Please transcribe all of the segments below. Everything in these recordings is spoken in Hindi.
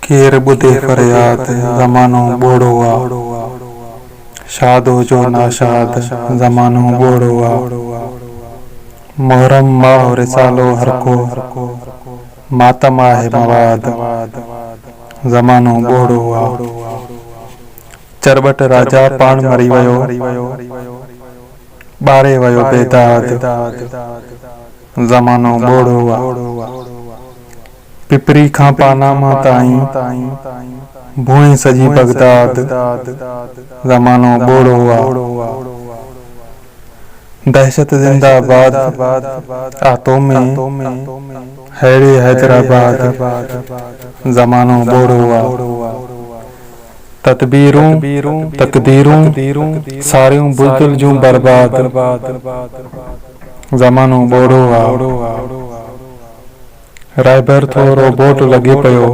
केर बुधे फरियाद ज़मानो बोड़ो आ। शादो जो नाशाद ज़मानो बोड़ो आ। मुहर्रम माह रिसालो हरको मातम आहे मवाद ज़मानो बोड़ो आ। चरबट राजा पाण मरी वयो ॿारे वयो बेदाद ज़मानो बोड़ो आ। पिपरी खां पानामा ताईं भूई सजी बगदाद ज़मानो बोड़ो आ। दहशत जिंदाबाद आतो में हैरे हैदराबाद ज़मानो बोड़ो आ। तकदीरूं सारियूं बुज़दिल जूं बर्बाद ज़मानो बोड़ो आ। राइबर थो रोबोट लॻे पियो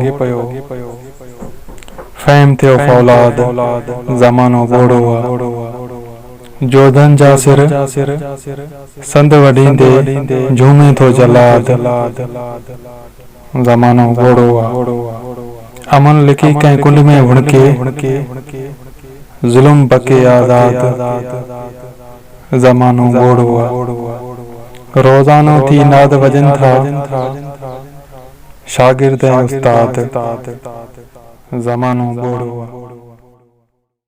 फैम थियो फौलाद ज़मानो बोड़ो आ। जोधन जा सिर संद वॾींदे झूमे थो जलाद ज़मानो बोड़ो आ। अमन लिखी कंहिं कुंड में हुणके ज़ुल्म बके आज़ाद ज़मानो बोड़ो आ। रोज़ानो थी नाद वजन था शागिर्द ऐं उस्ताद ज़मानो बोड़ो आ।